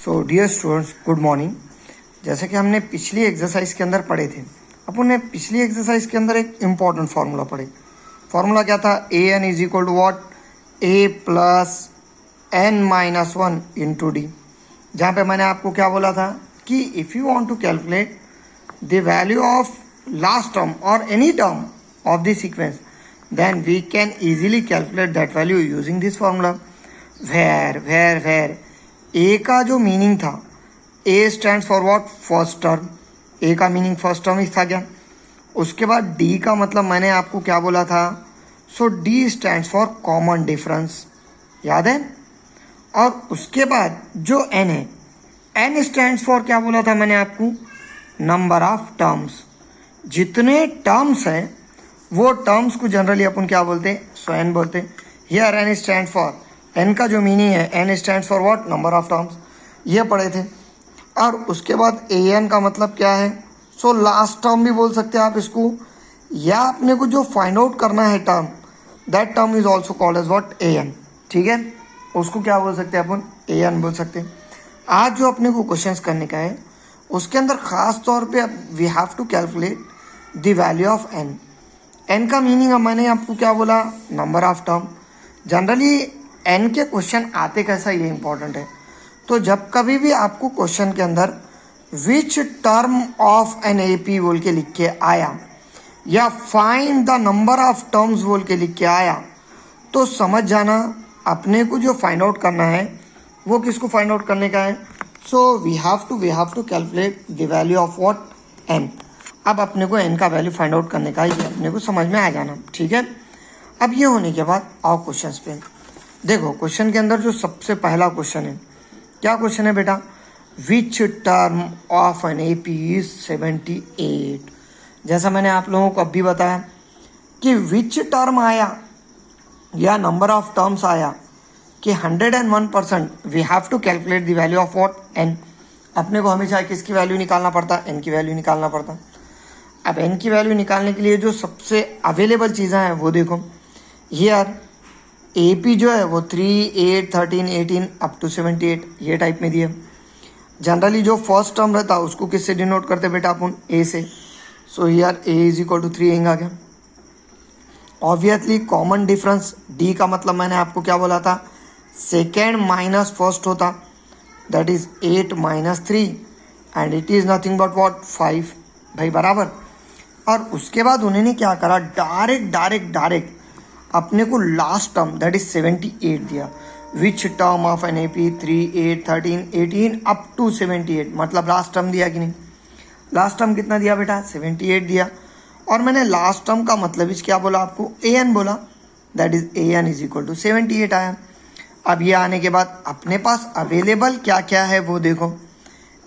सो dear students, good morning. जैसे कि हमने पिछली एक्सरसाइज के अंदर पढ़े थे, अपन ने पिछली एक्सरसाइज के अंदर एक इम्पॉर्टेंट फार्मूला पढ़े। फार्मूला क्या था? A N is equal to what? A plus N minus one into D. जहाँ पे मैंने आपको क्या बोला था कि if you want to calculate the value of last term और any term of the sequence, then we can easily calculate that value using this formula where a का जो मीनिंग था, a stands for what? First term. a का meaning first term ही था क्या? उसके बाद d का मतलब मैंने आपको क्या बोला था? सो d stands for common difference, याद है? और उसके बाद जो n है, n stands for क्या बोला था मैंने आपको? Number of terms. जितने टर्म्स हैं वो टर्म्स को जनरली अपन क्या बोलते हैं? सो एन बोलते हैं। Here n stand for, n का जो मीनिंग है, n stand for what? Number of terms. ये पढ़े थे। और उसके बाद ए एन का मतलब क्या है? सो लास्ट टर्म भी बोल सकते हैं आप इसको, या अपने को जो फाइंड आउट करना है term, that term is also called as what? A n. ठीक है, उसको क्या बोल सकते हैं अपन? ए एन बोल सकते हैं। आज जो अपने को क्वेश्चंस करने का है, उसके अंदर खास तौर पे we have to calculate the value of n. N का मीनिंग मैंने आपको क्या बोला? Number of term. Generally n के क्वेश्चन आते कैसा, ये इंपॉर्टेंट है। तो जब कभी भी आपको क्वेश्चन के अंदर which term of an A P बोल के लिख के आया, या find the number of terms बोल के लिख के आया, तो समझ जाना अपने को जो फाइंड आउट करना है वो किसको फाइंड आउट करने का है? So we have to calculate the value of what? N. अब अपने को एन का वैल्यू फाइंड आउट करने का, ये अपने को समझ में आ जाना। ठीक है, अब ये होने के बाद आओ क्वेश्चन पे। देखो क्वेश्चन के अंदर जो सबसे पहला क्वेश्चन है, क्या क्वेश्चन है बेटा? Which term of an A P is 78। जैसा मैंने आप लोगों को अभी बताया कि विच टर्म आया या नंबर ऑफ टर्म्स आया कि 101% we have to calculate the value of what? N. अपने को हमेशा किसकी वैल्यू निकालना पड़ता? एन की वैल्यू निकालना पड़ता। अब एन की वैल्यू निकालने के लिए जो सबसे अवेलेबल चीज़ें हैं वो देखो। हियर ए पी जो है वो 3, 8, 13, 18 अप टू 78 ये टाइप में दिए। जनरली जो फर्स्ट टर्म रहता है उसको किससे डिनोट करते बेटा अपन? ए से। So here a is equal to 3 आ गया। ऑब्वियसली कॉमन डिफरेंस, डी का मतलब मैंने आपको क्या बोला था? सेकेंड माइनस फर्स्ट होता, that is 8 minus 3 and it is nothing but what? 5। भाई बराबर। और उसके बाद उन्होंने क्या करा? डायरेक्ट अपने को लास्ट टर्म दैट इज 78 दिया। Which term of an A P 3, 8, 13, 18 up to 78, मतलब लास्ट टर्म दिया कि नहीं? लास्ट टर्म कितना दिया बेटा? 78 दिया। और मैंने लास्ट टर्म का मतलब इस क्या बोला आपको? ए एन बोला, that is a N is equal to 78 आया। अब ये आने के बाद अपने पास अवेलेबल क्या क्या है वो देखो।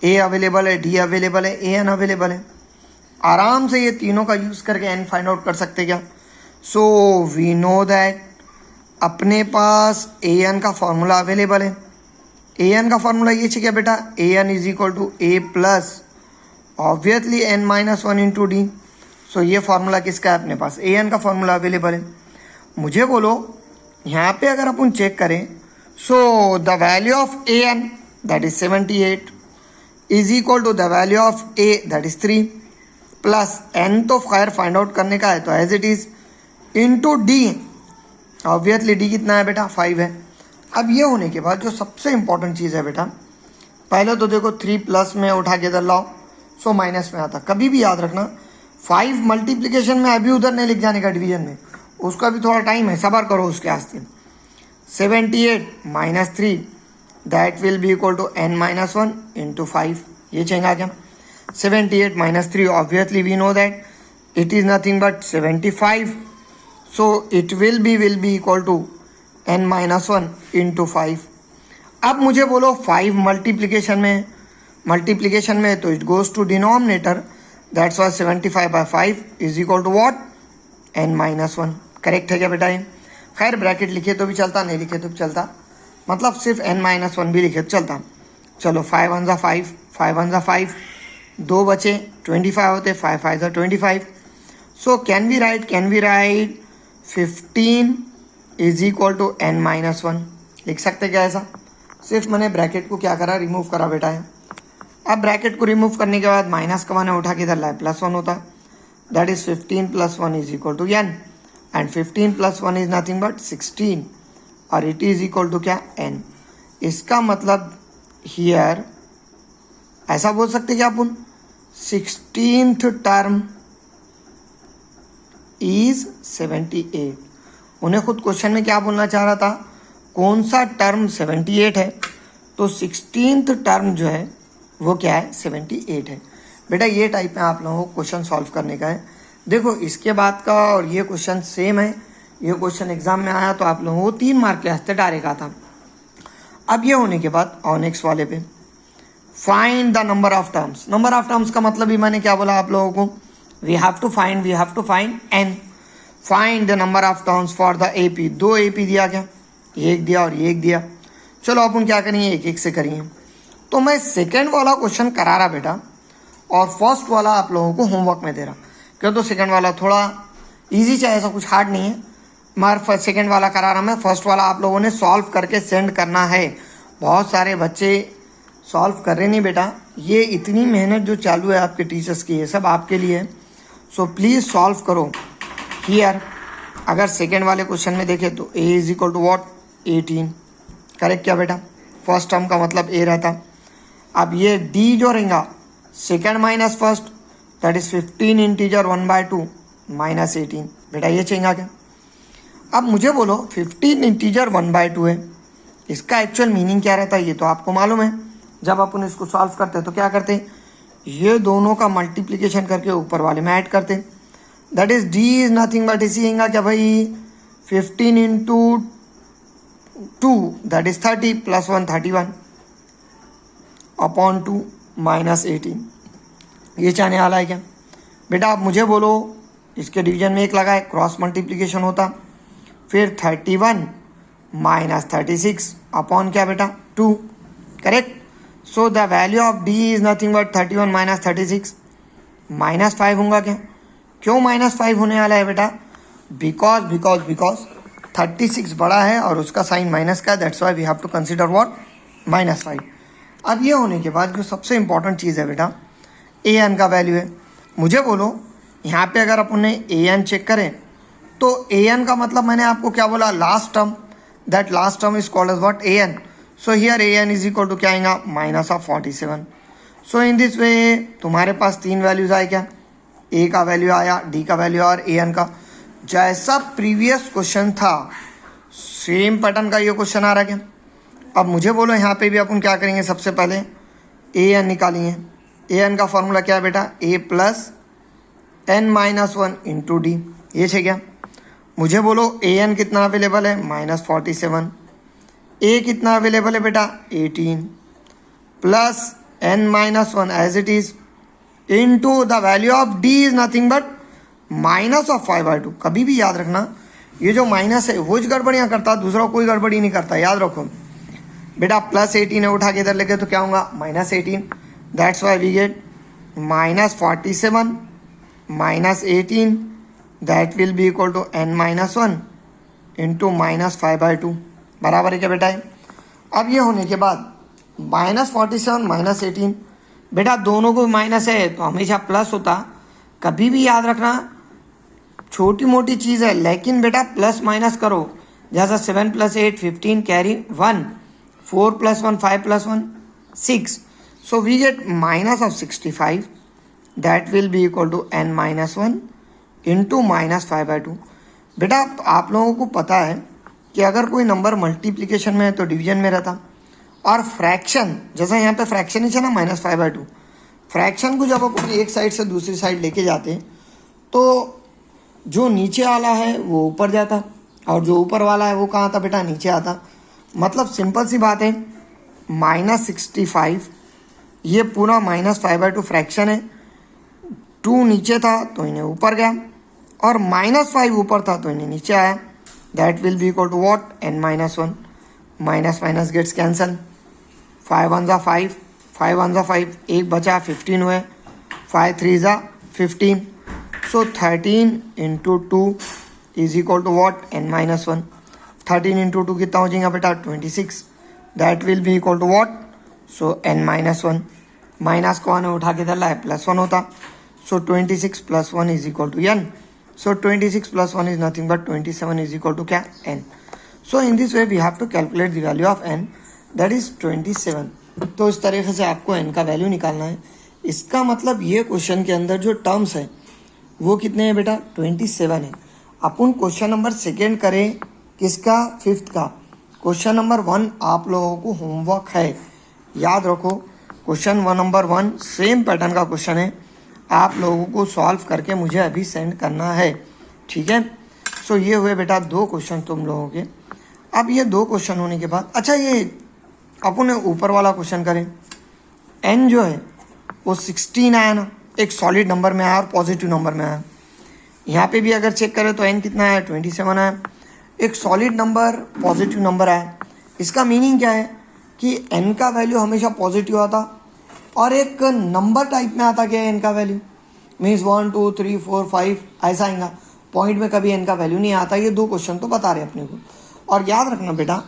ए अवेलेबल है, डी अवेलेबल है, ए एन अवेलेबल है। आराम से ये तीनों का यूज़ करके एन फाइंड आउट कर सकते क्या? सो वी नो दैट अपने पास ए एन का फॉर्मूला अवेलेबल है। ए एन का फॉर्मूला ये चाहिए बेटा, A N is equal to A plus obviously N minus one into D. So ये फार्मूला किसका है? अपने पास ए एन का फॉर्मूला अवेलेबल है। मुझे बोलो यहाँ पे अगर अपन चेक करें, so the value of A N that is 78 is equal to the value of A that is 3 plus n तो खैर फाइंड आउट करने का है तो as it is into d. Obviously d कितना है बेटा? 5 है। अब ये होने के बाद जो सबसे इंपॉर्टेंट चीज़ है बेटा, पहले तो देखो 3 प्लस में उठा के इधर लाओ, सो माइनस में आता। कभी भी याद रखना 5 मल्टीप्लीकेशन में अभी उधर नहीं लिख जाने का डिवीजन में, उसका भी थोड़ा टाइम है, सबर करो उसके आस्ते। 78 minus 3 that will be equal to n minus 1 into 5। ये चेंज आ गया। 78 minus 3, obviously we know that it is nothing but 75. So it will be equal to n minus 1 into 5. अब मुझे बोलो 5 मल्टीप्लीकेशन में तो it goes to denominator. That's why 75 by 5 is equal to what? n minus 1. Correct है क्या बेटा? ये खैर ब्रैकेट लिखे तो भी चलता, नहीं लिखे तो भी चलता, मतलब सिर्फ n minus 1 भी लिखे तो चलता। चलो 5 1 5, 5 1 5, 2 बचे, 25 होते, 5 5 25। So can we write 15 is equal to n minus 1। लिख सकते क्या ऐसा? सिर्फ मैंने ब्रैकेट को क्या करा, रिमूव करा बेटा है। अब ब्रैकेट को रिमूव करने के बाद माइनस का मैंने उठा के इधर लाया +1 होता, that is 15 + 1 is equal to n, and 15 + 1 is nothing but 16, और इट इज इक्वल टू क्या, n। इसका मतलब हियर ऐसा बोल सकते क्या अपन, 16th टर्म इज 78। उन्हें खुद क्वेश्चन में क्या बोलना चाह रहा था, कौन सा टर्म 78 है, तो 16th टर्म जो है वो क्या है, 78 है। बेटा ये टाइप में आप लोगों को क्वेश्चन सॉल्व करने का है। देखो इसके बाद का और ये क्वेश्चन सेम है, ये क्वेश्चन एग्जाम में आया तो आप लोगों को 3 मार्क के हस्ते डायरेक्ट आता। अब ये होने के बाद और नेक्स्ट वाले पे find the number of terms. Number of terms का मतलब ही मैंने क्या बोला आप लोगों को, we have to find n। Find the number of terms for the AP। 2 AP दिया क्या, एक दिया और एक दिया। चलो अपन क्या करेंगे, एक एक से करिए। तो मैं सेकेंड वाला क्वेश्चन करा रहा बेटा, और फर्स्ट वाला आप लोगों को होमवर्क में दे रहा, क्यों तो सेकेंड वाला थोड़ा इजी चाहे, ऐसा कुछ हार्ड नहीं है। मगर सेकेंड वाला करा रहा मैं, फर्स्ट वाला आप लोगों ने सॉल्व करके सेंड करना है। बहुत सारे बच्चे सॉल्व कर रहे नहीं बेटा, ये इतनी मेहनत जो चालू है आपके टीचर्स की, ये सब आपके लिए है। सो प्लीज़ सॉल्व करो हियर। अगर सेकेंड वाले क्वेश्चन में देखें तो a is equal to what, 18, correct क्या बेटा, फर्स्ट टर्म का मतलब a रहता। अब ये d जो रहेगा second minus first, that is 15 integer 1/2 minus 18, बेटा ये चाहिए क्या। अब मुझे बोलो 15 इंटीजर 1/2 है, इसका एक्चुअल मीनिंग क्या रहता है ये तो आपको मालूम है। जब अपन इसको सॉल्व करते हैं तो क्या करते हैं, ये दोनों का मल्टीप्लिकेशन करके ऊपर वाले में ऐड करते हैं, that is d is nothing but इसी आएगा क्या भाई, 15 into 2 that is 30 + 1 31 upon 2 minus 18। ये चाहने वाला है क्या बेटा, आप मुझे बोलो इसके डिवीजन में 1 लगाए, क्रॉस मल्टीप्लिकेशन होता, फिर 31 माइनस 36 अपॉन क्या बेटा 2, correct. So the value of d is nothing but 31 minus 36, -5 होगा क्या। क्यों -5 होने वाला है बेटा, बिकॉज 36 बड़ा है और उसका साइन माइनस का, that's why we have to consider what, -5। अब ये होने के बाद जो सबसे इंपॉर्टेंट चीज़ है बेटा, an का वैल्यू है। मुझे बोलो यहाँ पे अगर अपन ने an चेक करें तो an का मतलब मैंने आपको क्या बोला, last term, that last term is called as what, an। So here an is equal to क्या आएगा, -47। सो इन दिस वे तुम्हारे पास 3 वैल्यूज आए क्या, a का वैल्यू आया, d का वैल्यू और an का। जैसा प्रीवियस क्वेश्चन था सेम पैटर्न का ये क्वेश्चन आ रहा क्या। अब मुझे बोलो यहाँ पे भी अपन क्या करेंगे, सबसे पहले an निकालेंगे। an का फॉर्मूला क्या है बेटा, a + n-1 इंटू डी, ये है क्या। मुझे बोलो an कितना अवेलेबल है, -47, a कितना अवेलेबल है बेटा 18, plus n-1 as it is into the value of d is nothing but -5/2। कभी भी याद रखना ये जो माइनस है वो गड़बड़ियाँ करता, दूसरा कोई गड़बड़ी नहीं करता, याद रखो बेटा। +18 है, उठा के इधर लेके तो क्या होगा, -18, that's why we get -47 -18, that will be equal to n-1 into -5/2, बराबर है क्या बेटा है। अब ये होने के बाद -47 -18, बेटा दोनों को माइनस है तो हमेशा प्लस होता, कभी भी याद रखना छोटी मोटी चीज़ है लेकिन बेटा प्लस माइनस करो। जैसा 7 + 8 15 carry 1, 4 + 1 5 + 1 6, so we get -65, that will be equal to n-1 into -5/2। बेटा आप लोगों को पता है कि अगर कोई नंबर मल्टीप्लिकेशन में है तो डिवीजन में रहता, और फ्रैक्शन जैसा यहाँ पे फ्रैक्शन ही है ना -5/2, फ्रैक्शन को जब अपन एक साइड से दूसरी साइड लेके जाते तो जो नीचे वाला है वो ऊपर जाता और जो ऊपर वाला है वो कहाँ आता बेटा, नीचे आता। मतलब सिंपल सी बात है, -65 ये पूरा -5/2 फ्रैक्शन है, 2 नीचे था तो इन्हें ऊपर गया और -5 ऊपर था तो इन्हें नीचे आया, that will be equal to what, n-1, minus minus gets cancel, 5 1 = 5, 5 1 = 5, एक बचा 15 हुए, 5 3 = 15, so 13 into 2 is equal to what, n-1। 13 into 2 कितना हो जाएगा बेटा 26, that will be equal to what, so n minus one, minus को वन उठा के डाला है प्लस वन होता, so 26 plus one is equal to n, so 26 plus one is nothing but 27 is equal to क्या, n. So in this way we have to calculate the value of n, that is 27. तो इस तरीके से आपको n का value निकालना है. इसका मतलब ये क्वेश्चन के अंदर जो टर्म्स है वो कितने हैं बेटा, 27 है. अपन क्वेश्चन नंबर सेकेंड करें किसका, फिफ्थ का. क्वेश्चन नंबर 1 आप लोगों को होमवर्क है, याद रखो. क्वेश्चन नंबर 1 सेम पैटर्न का क्वेश्चन है, आप लोगों को सॉल्व करके मुझे अभी सेंड करना है, ठीक है. सो ये हुए बेटा दो क्वेश्चन तुम लोगों के. अब ये दो क्वेश्चन होने के बाद, अच्छा ये अपन ऊपर वाला क्वेश्चन करें. n जो है वो 16 आया ना, एक सॉलिड नंबर में आया और पॉजिटिव नंबर में आया. यहाँ पे भी अगर चेक करें तो n कितना आया, 27 आया. एक सॉलिड नंबर पॉजिटिव नंबर आया. इसका मीनिंग क्या है कि n का वैल्यू हमेशा पॉजिटिव आता और एक नंबर टाइप में आता क्या n का वैल्यू, मीन्स 1 2 3 4 5 ऐसा आएगा. पॉइंट में कभी n का वैल्यू नहीं आता. ये दो क्वेश्चन तो बता रहे अपने को. और याद रखना बेटा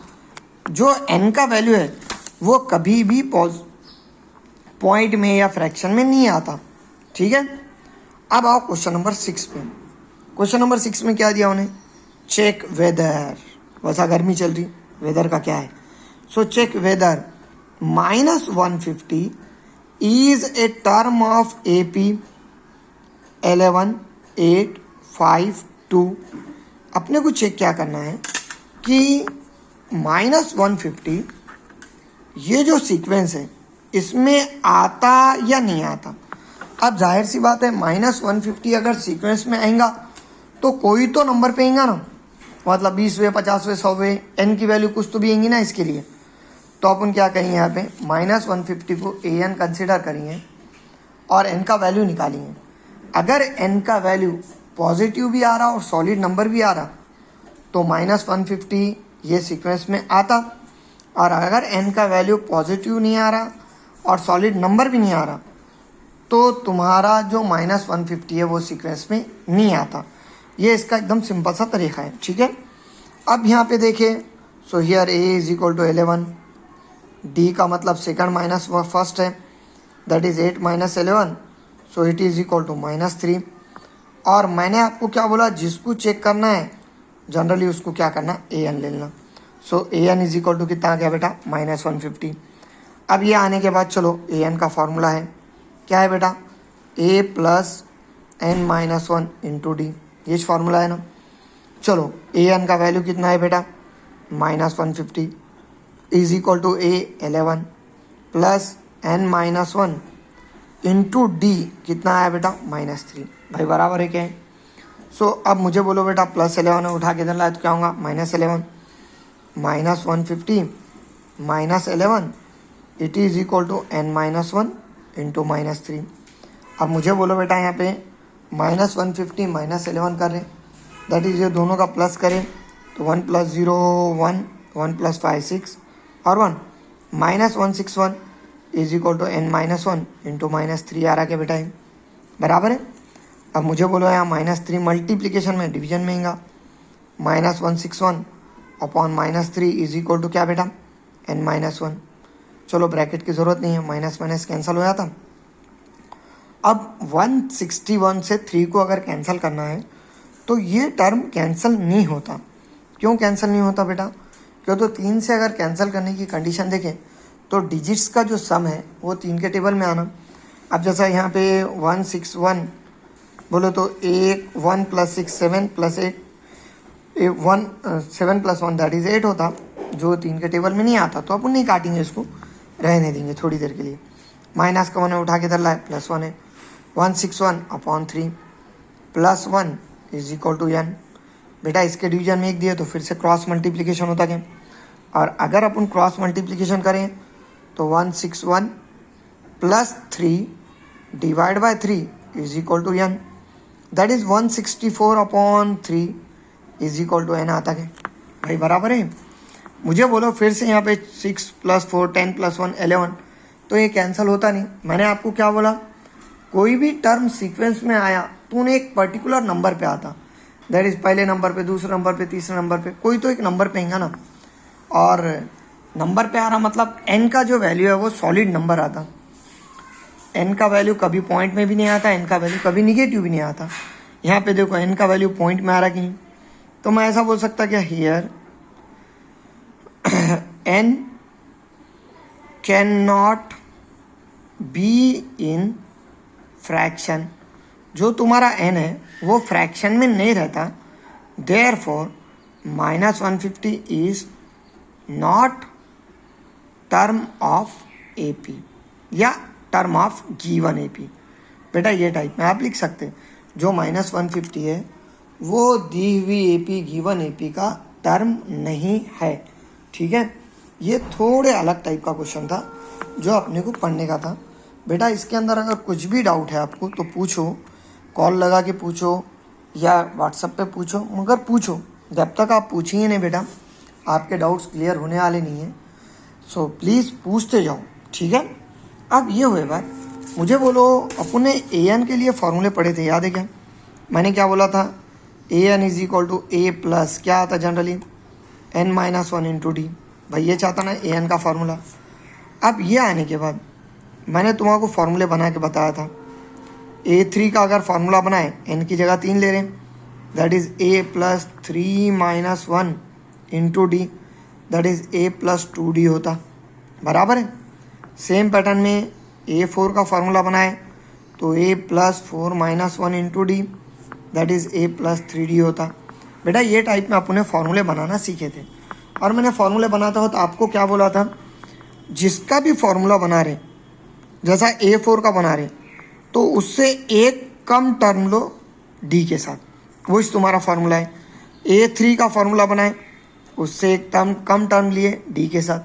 जो n का वैल्यू है वो कभी भी पॉइंट में या फ्रैक्शन में नहीं आता, ठीक है. अब आओ क्वेश्चन नंबर 6 पे. क्वेश्चन नंबर 6 में क्या दिया उन्हें, चेक वेदर. वैसा गर्मी चल रही, वेदर का क्या है. So check whether -150 is a term of AP 11,852. अपने को चेक क्या करना है कि -150 ये जो सीक्वेंस है इसमें आता या नहीं आता. अब जाहिर सी बात है -150 अगर सीक्वेंस में आएगा तो कोई तो नंबर पे आएगा ना, मतलब 20वें 50वें 100वें n की वैल्यू कुछ तो भी आएंगी ना इसके लिए. तो अपन क्या करेंगे यहाँ पे -150 को an कंसिडर करेंगे और n का वैल्यू निकालेंगे. अगर n का वैल्यू पॉजिटिव भी आ रहा और सॉलिड नंबर भी आ रहा तो -150 ये सीक्वेंस में आता. और अगर n का वैल्यू पॉजिटिव नहीं आ रहा और सॉलिड नंबर भी नहीं आ रहा तो तुम्हारा जो -150 है वो सीक्वेंस में नहीं आता. ये इसका एकदम सिंपल सा तरीका है, ठीक है. अब यहाँ पे देखिए, so here a is equal to 11, d का मतलब सेकंड माइनस फर्स्ट है, that is 8 minus 11, so it is equal to -3. और मैंने आपको क्या बोला, जिसको चेक करना है जनरली उसको क्या करना, an ले लेना. सो an इज इक्वल टू कितना आ गया बेटा, -150. अब ये आने के बाद चलो an का फॉर्मूला है, क्या है बेटा, a plus n minus 1 into D, ये फार्मूला है ना. चलो an का वैल्यू कितना है बेटा, -150 is equal to a 11 plus n minus 1 into D कितना आया बेटा, -3. भाई बराबर है क्या है. सो अब मुझे बोलो बेटा +11 उठा के इधर लाए तो क्या होगा, -11 -150 -11 it is equal to n minus 1 into -3. अब मुझे बोलो बेटा यहाँ पे -150 -11 कर रहे, दैट इज ये दोनों का प्लस करें तो 1 + 0 1 1 + 5 6 और 1 -161 is equal to n minus 1 into -3 आ रहा क्या बेटा, बराबर है. अब मुझे बोलो यहाँ -3 मल्टीप्लीकेशन में डिवीजन में आएगा, -161 अपॉन -3 इज इक्वल टू क्या बेटा, n माइनस 1. चलो ब्रैकेट की ज़रूरत नहीं है, माइनस माइनस कैंसिल हो जाता. अब 161 से 3 को अगर कैंसिल करना है तो ये टर्म कैंसिल नहीं होता. क्यों कैंसिल नहीं होता बेटा, क्यों तो 3 से अगर कैंसिल करने की कंडीशन देखें तो डिजिट्स का जो सम है वो 3 के टेबल में आना. अब जैसा यहाँ पे 161 बोलो तो 1 + 6 7 + 8 1 7 + 1 दैट इज 8 होता, जो 3 के टेबल में नहीं आता. तो अपन नहीं काटेंगे, इसको रहने देंगे थोड़ी देर के लिए. माइनस का 1 उठा के इधर लाए, +1 है, 161 upon 3 +1 is equal to n. बेटा इसके डिवीजन में 1 दिए तो फिर से क्रॉस मल्टीप्लिकेशन होता क्या, और अगर अपन क्रॉस मल्टीप्लिकेशन करें तो 161 + 3 divide by 3 is equal to n, that is 164 upon 3 is equal to n आता क्या भाई, बराबर है. मुझे बोलो फिर से यहाँ पे 6 + 4 10 + 1 11, तो ये कैंसिल होता नहीं. मैंने आपको क्या बोला, कोई भी टर्म सीक्वेंस में आया तो उन्हें एक पर्टिकुलर नंबर पे आता, दैट इज पहले नंबर पे, दूसरे नंबर पे, तीसरे नंबर पे, कोई तो एक नंबर पे आएगा ना. और नंबर पे आ रहा मतलब n का जो वैल्यू है वो सॉलिड नंबर आता। n का वैल्यू कभी पॉइंट में भी नहीं आता, n का वैल्यू कभी निगेटिव भी नहीं आता। यहाँ पे देखो n का वैल्यू पॉइंट में आ रहा कि नहीं, तो मैं ऐसा बोल सकता क्या, here n can not be in fraction. जो तुम्हारा n है वो फ्रैक्शन में नहीं रहता, therefore -150 is not term of AP या टर्म ऑफ गिवन AP। बेटा ये टाइप में आप लिख सकते हैं, जो -150 है वो दी हुई AP गिवन AP का टर्म नहीं है। ठीक है, ये थोड़े अलग टाइप का क्वेश्चन था जो अपने को पढ़ने का था। बेटा इसके अंदर अगर कुछ भी डाउट है आपको तो पूछो, कॉल लगा के पूछो या व्हाट्सएप पे पूछो, मगर पूछो। जब तक आप पूछिए नहीं बेटा आपके डाउट्स क्लियर होने वाले नहीं हैं। सो प्लीज़ पूछते जाओ। ठीक है, अब ये हुए बात, मुझे बोलो अपन ने an के लिए फॉर्मूले पढ़े थे, याद है क्या? मैंने क्या बोला था, an is equal to a plus क्या आता जनरली n-1 इंटू डी। भाई ये चाहता ना an का फार्मूला। अब ये आने के बाद मैंने तुम्हारा फार्मूले बना के बताया था, a3 का अगर फार्मूला बनाए n की जगह 3 ले रहे हैं, that is a plus 3-1 into D, that is a plus 2d होता। बराबर है। सेम पैटर्न में a4 का फार्मूला बनाए तो a plus 4-1 into D, that is a plus 3d होता। बेटा ये टाइप में अपने फार्मूले बनाना सीखे थे, और मैंने फार्मूले बनाता हो तो आपको क्या बोला था, जिसका भी फार्मूला बना रहे, जैसा a4 का बना रहे तो उससे एक कम टर्म लो d के साथ, वो इस तुम्हारा फार्मूला है। a3 का फार्मूला बनाए उससे एक कम टर्म लिए d के साथ।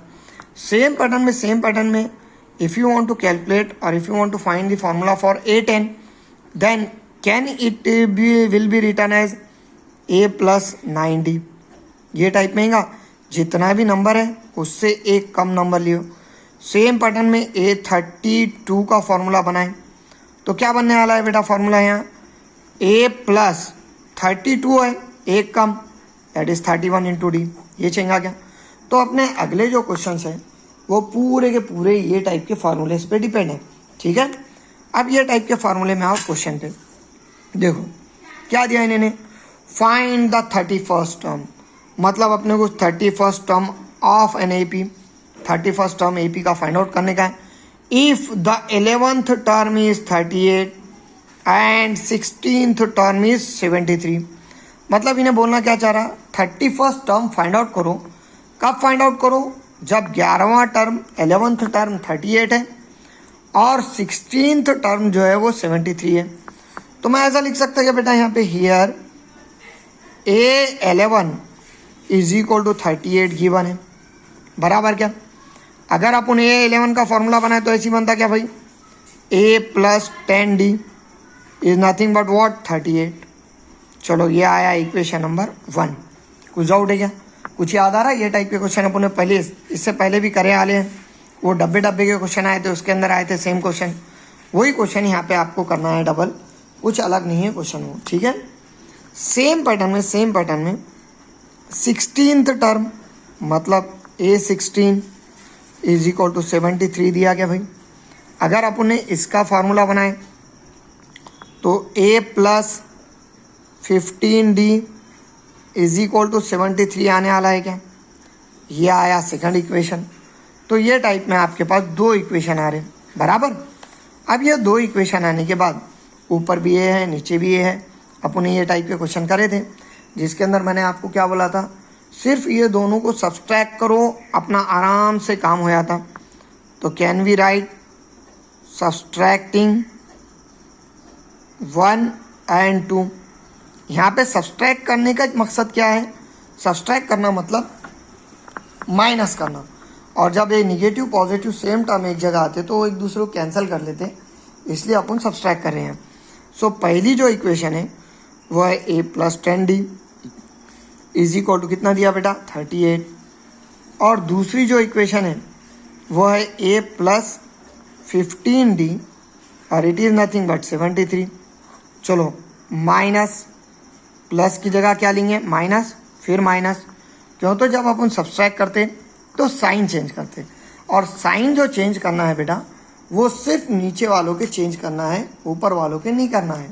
सेम पैटर्न में if you want to calculate और if you want to find the formula for a10, then can it will be written as a plus 9d। ये टाइप में होगा, जितना भी नंबर है उससे एक कम नंबर लियो। सेम पैटर्न में a32 का फार्मूला बनाएं तो क्या बनने वाला है बेटा फार्मूला, यहाँ a प्लस 32 है, एक कम, दैट इज 31 इंटू डी। ये चेंगा क्या? तो अपने अगले जो क्वेश्चन है वो पूरे के पूरे ये टाइप के फार्मूले पे डिपेंड है। ठीक है, अब ये टाइप के फार्मूले में आओ क्वेश्चन पे। देखो क्या दिया इन्होंने, फाइंड द 31st टर्म, मतलब अपने को 31st term of an AP, 31st term AP का फाइंड आउट करने का है। If the 11th term is 38 and 16th term is 73, मतलब इन्हें बोलना क्या चाह रहा, 31st टर्म फाइंड आउट करो। कब फाइंड आउट करो, जब 11वां टर्म 11th टर्म 38 है और 16th टर्म जो है वो 73 है। तो मैं ऐसा लिख सकता है बेटा यहाँ पे, here a11 is equal to 38 given है। बराबर क्या, अगर अपन a11 का फॉर्मूला बनाए तो ऐसी बनता क्या भाई, a plus 10d is nothing but what 38। चलो ये आया इक्वेशन नंबर 1। कुछ डाउट है क्या, कुछ याद आ रहा है? ये टाइप के क्वेश्चन अपन ने पहले इससे पहले भी करे आले हैं, वो डब्बे के क्वेश्चन आए थे, उसके अंदर आए थे सेम क्वेश्चन, वही क्वेश्चन यहाँ पे आपको करना है डबल, कुछ अलग नहीं है क्वेश्चन वो। ठीक है, सेम पैटर्न में 16th टर्म मतलब a16 इज इक्वल टू 73 दिया गया भाई। अगर अपन ने इसका फार्मूला बनाए तो a plus 15d is equal to 73 आने वाला है क्या, ये आया सेकंड इक्वेशन। तो ये टाइप में आपके पास दो इक्वेशन आ रहे हैं। बराबर, अब ये दो इक्वेशन आने के बाद ऊपर भी ये है नीचे भी ये है, अपन ने ये टाइप के क्वेश्चन करे थे जिसके अंदर मैंने आपको क्या बोला था, सिर्फ ये दोनों को सब्सट्रैक्ट करो, अपना आराम से काम हो जाता। तो can we write subtracting 1 and 2। यहाँ पे सब्सट्रैक्ट करने का मकसद क्या है, सब्सट्रैक्ट करना मतलब माइनस करना, और जब ये निगेटिव पॉजिटिव सेम टर्म एक जगह आते तो वो एक दूसरे को कैंसिल कर लेते, इसलिए अपन सब्सट्रैक्ट कर रहे हैं। सो पहली जो इक्वेशन है वो है a plus 10d is equal to कितना दिया बेटा 38, और दूसरी जो इक्वेशन है वो है a प्लस 15d और इट इज़ नथिंग बट 73। चलो माइनस प्लस की जगह क्या लेंगे, माइनस, फिर माइनस, क्यों, तो जब अपन सब्सट्रैक्ट करते तो साइन चेंज करते हैं, और साइन जो चेंज करना है बेटा वो सिर्फ नीचे वालों के चेंज करना है, ऊपर वालों के नहीं करना है।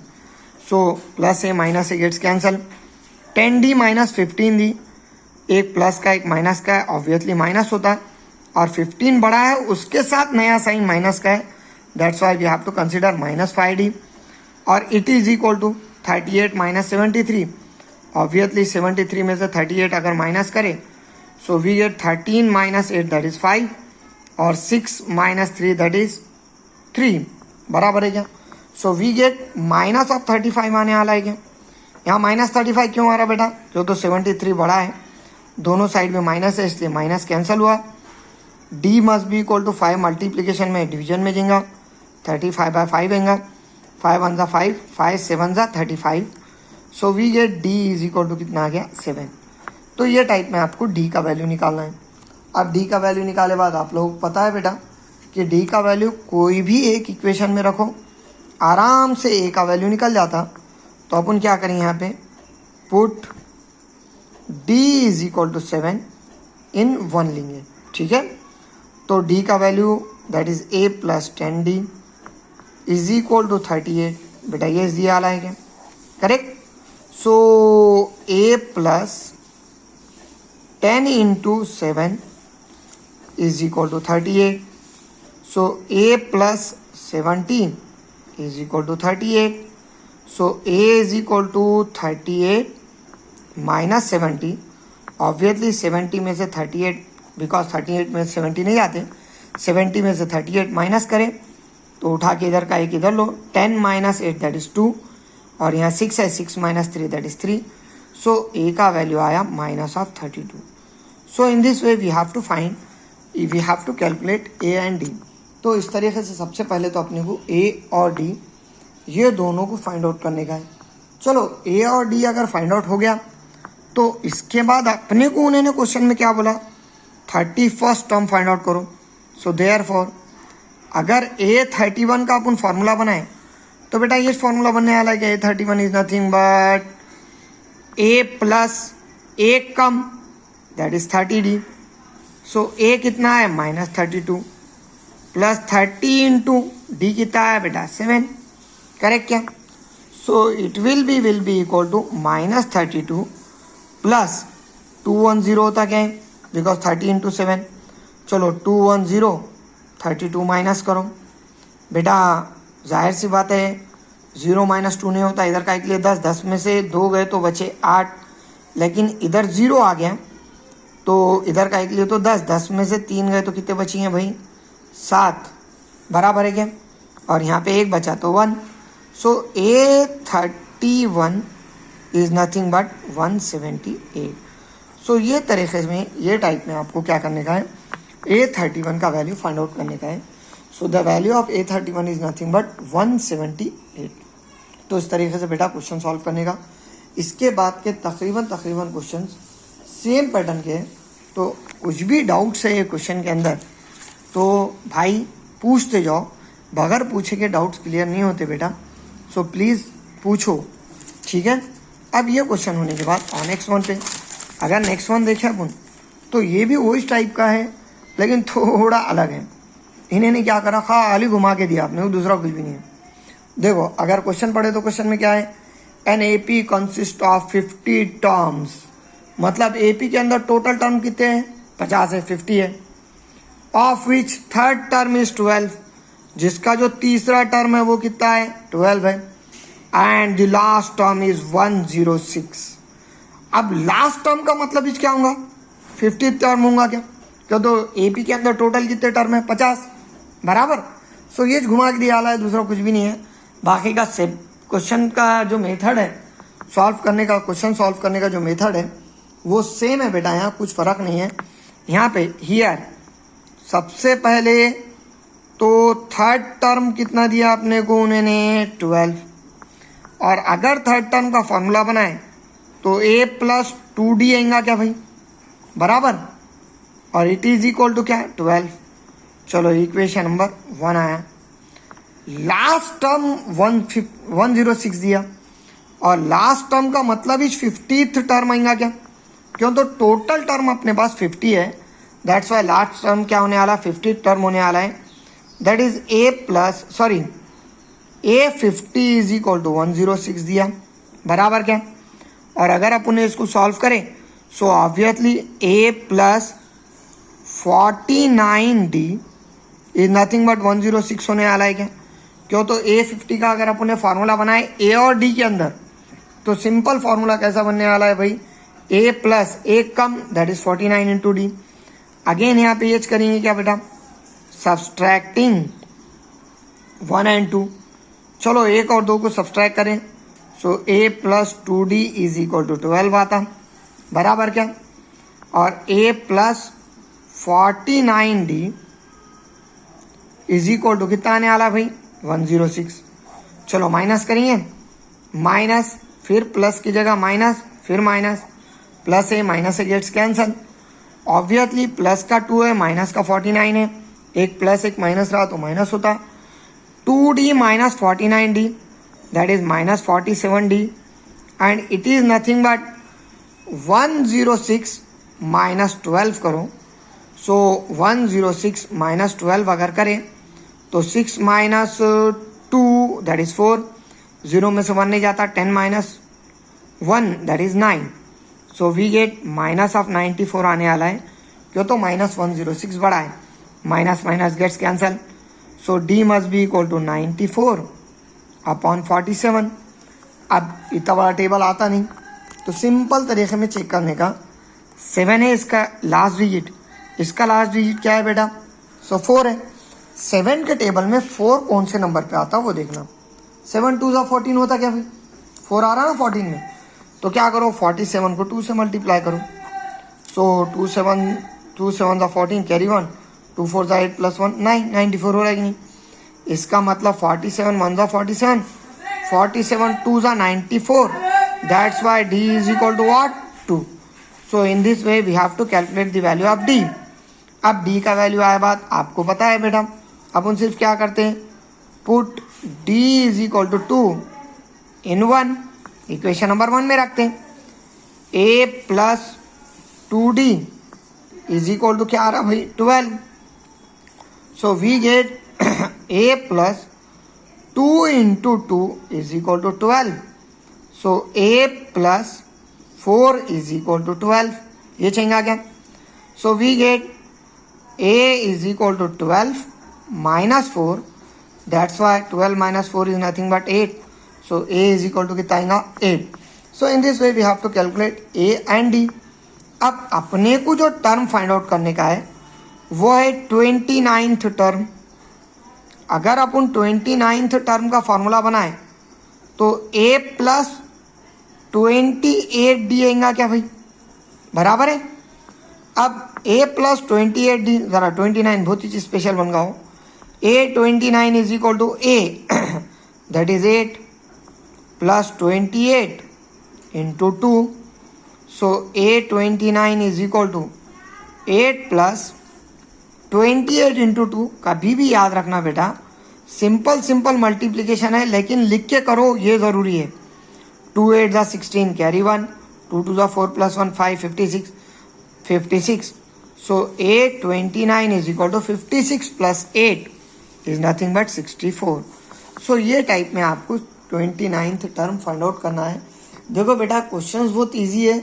So plus a minus a gets cancel, 10d minus 15 d, एक प्लस का एक माइनस का है, ऑब्वियसली माइनस होता है, और 15 बड़ा है उसके साथ नया साइन माइनस का है, that's why we have to consider minus 5d, और it is equal to 38 minus 73, obviously 73 में से 38 अगर माइनस करें so we get 13 minus 8 that is 5, और 6 माइनस 3 दैट इज 3, बराबर है क्या? So we get minus of 35 आने वाला है क्या? यहाँ माइनस 35 क्यों आ रहा बेटा? जो तो 73 बड़ा है, दोनों साइड में माइनस है इसलिए माइनस कैंसिल हुआ। d must be equal to 5 multiplication में डिवीजन में जाएगा, 35 बाय 5 आएगा, 5 1 जा 5, 5 7 जा 35, so we get d is equal to कितना आ गया 7। तो ये टाइप में आपको d का वैल्यू निकालना है। अब d का वैल्यू निकाले बाद आप लोगों को पता है बेटा कि d का वैल्यू कोई भी एक इक्वेशन में रखो आराम से a का वैल्यू निकल जाता। तो अपन क्या करें यहाँ पे, put d is equal to 7 in 1 लेंगे, ठीक है। तो d का value that is a plus 10d is equal to 38, बेटा ये दिया वाला है क्या? Correct. So a plus 10 into 7 is equal to 38, so a plus 17 is equal to 38, so a is equal to 38 minus 70, obviously 70 में से 38, because 38 में 70 नहीं आते, 70 में से 38 माइनस करें तो उठा के इधर का एक इधर लो, 10 माइनस 8 दैट इज 2, और यहाँ 6 है, 6 minus 3 that is 3, so a का वैल्यू आया minus of 32। So in this way we have to find, we have to calculate a and d। तो इस तरीके से सबसे पहले तो अपने को a और d ये दोनों को फाइंड आउट करने का है। चलो a और d अगर फाइंड आउट हो गया तो इसके बाद अपने को उन्होंने क्वेश्चन में क्या बोला, 31st टर्म फाइंड आउट करो। सो देयरफॉर अगर A31 का अपन फार्मूला बनाए तो बेटा ये फार्मूला बनने वाला है कि A31 is nothing but A plus एक कम that is 30d। So A कितना है माइनस 32 प्लस 30 इंटू डी कितना है बेटा 7, करेक्ट क्या? So it will be equal to minus 32 plus 210 होता क्या है, बिकॉज 30 इंटू 7, चलो 210 32 माइनस करो बेटा, जाहिर सी बात है 0 माइनस 2 नहीं होता, इधर का एक लिए 10, 10 में से 2 गए तो बचे 8, लेकिन इधर 0 आ गया तो इधर का एक लिए तो 10, 10 में से 3 गए तो कितने बची हैं भाई 7, बराबर है क्या? और यहाँ पे एक बचा तो 1, सो A31 इज नथिंग बट 178। सो ये तरीके में, ये टाइप में आपको क्या करने का है, A31 का वैल्यू फाइंड आउट करने का है। सो the value of A31 is nothing but 178। तो इस तरीके से बेटा क्वेश्चन सॉल्व करने का। इसके बाद के तकरीबन क्वेश्चन सेम पैटर्न के हैं, तो कुछ भी डाउट्स है ये क्वेश्चन के अंदर तो भाई पूछते जाओ, बगैर पूछे के डाउट्स क्लियर नहीं होते बेटा, सो प्लीज़ पूछो, ठीक है। अब ये क्वेश्चन होने के बाद और नेक्स्ट वन पे, अगर नेक्स्ट वन देखें अपन तो ये भी वही टाइप का है लेकिन थोड़ा अलग है। इन्होंने क्या करा, खाली घुमा के दिया आपने, दूसरा कुछ भी नहीं है। देखो अगर क्वेश्चन पढ़े तो क्वेश्चन में क्या है, an AP consist of 50 terms, मतलब AP के अंदर टोटल टर्म कितने हैं 50 है, 50 है, of which third term is 12, जिसका जो तीसरा टर्म है वो कितना है 12 है, and the last term is 106। अब लास्ट टर्म का मतलब इस क्या होगा 50 टर्म होगा क्या, क्यों तो AP के अंदर टोटल कितने टर्म है 50, बराबर। सो ये घुमा के दिया है, दूसरा कुछ भी नहीं है। बाकी का क्वेश्चन का जो मेथड है सॉल्व करने का, क्वेश्चन सॉल्व करने का जो मेथड है वो सेम है बेटा, यहाँ कुछ फर्क नहीं है। यहाँ पे हियर सबसे पहले तो थर्ड टर्म कितना दिया आपने को उन्होंने 12, और अगर थर्ड टर्म का फॉर्मूला बनाए तो A प्लस 2D आएगा क्या भाई, बराबर, और इट इज इक्वल टू क्या 12। चलो इक्वेशन नंबर 1 आया। लास्ट टर्म 106 दिया, और लास्ट टर्म का मतलब इस 50th टर्म आएगा क्या, क्यों तो टोटल टर्म अपने पास 50 है, दैट्स वाई लास्ट टर्म क्या होने वाला है, 50 टर्म होने वाला है, that is A50 is equal to 106 दिया, बराबर क्या। और अगर अपन इसको सॉल्व करें so obviously A plus 49D is nothing but 106 होने वाला है क्या। क्यों, तो A50 का अगर अपन फार्मूला बनाए A और D के अंदर तो सिंपल फार्मूला कैसा बनने वाला है भाई, A प्लस एक कम that is 49 into D. Again यहाँ पे एच करेंगे क्या बेटा, सब्सट्रैक्टिंग 1 एंड 2, चलो एक और दो को सब्सट्रैक्ट करें so A plus 2D is equal to 12 आता, बराबर क्या। और A plus 49D is equal to कितना आने वाला भाई, 106। चलो माइनस करेंगे, माइनस फिर प्लस की जगह माइनस फिर माइनस, प्लस है माइनस है गेट्स कैंसल। ऑब्वियसली प्लस का 2 है माइनस का 49 है, एक प्लस एक माइनस रहा तो माइनस होता, 2D minus 49D that is minus 47D and it is nothing but 106 minus 12 करो सो 106 माइनस 12 अगर करें तो 6 माइनस 2 दैट इज 4, 0 में से 1 नहीं जाता, 10 minus 1 that is 9, so we get minus of 94 आने वाला है। क्यों, तो माइनस 106 बड़ा है, minus minus gets cancel, so D must be equal to 94 upon 47। अब इतना बड़ा टेबल आता नहीं तो सिंपल तरीके में चेक करने का, 7 है इसका लास्ट डिजिट, इसका लास्ट डिजिट क्या है बेटा, सो 4 है। 7 के टेबल में 4 कौन से नंबर पे आता है वो देखना, 7 2 14 होता क्या भाई, 4 आ रहा ना 14 में, तो क्या करो 47 को 2 से मल्टीप्लाई करो, सो 2 7 14 कैरी 1, 2 4 8 प्लस 1 9, 94 हो रहा है कि नहीं। इसका मतलब 47 1 47, 47 2 94, that's why D is equal to what 2। So in this way we have to calculate the value of D। अब D का वैल्यू आया बात आपको पता है बेटा, अपन सिर्फ क्या करते हैं, put D is equal to 2 in 1, equation number 1 में रखते हैं, A plus 2D is equal to क्या आ रहा भाई 12, so we get A plus 2 into 2 is equal to 12, so A plus 4 is equal to 12, ये चाहिए क्या, so we get A is equal to 12 minus 4, that's why 12 minus 4 is nothing but 8, so A is equal to कितना आएगा 8। So in this way we have to calculate A and D। अब अपने को जो term find out करने का है वो है 29th टर्म। अगर अपन 29th टर्म का फॉर्मूला बनाए तो A प्लस 28D आएगा क्या भाई, बराबर है। अब A प्लस 28D जरा 29 बहुत ही स्पेशल बन गया हो, A 29 is equal to A that is 8 plus 28 into 2, so A 29 is equal to 8 plus 28 into 2। कभी भी याद रखना बेटा सिंपल मल्टीप्लीकेशन है लेकिन लिख के करो ये ज़रूरी है। 2 8 ज़ा 16 कैरी 1, 2 2 ज़ा 4 plus 1 5 56, so A 29 is equal to 56 plus 8 is nothing but 64। So ये टाइप में आपको 29th टर्म फाइंड आउट करना है। देखो बेटा क्वेश्चंस बहुत इजी है,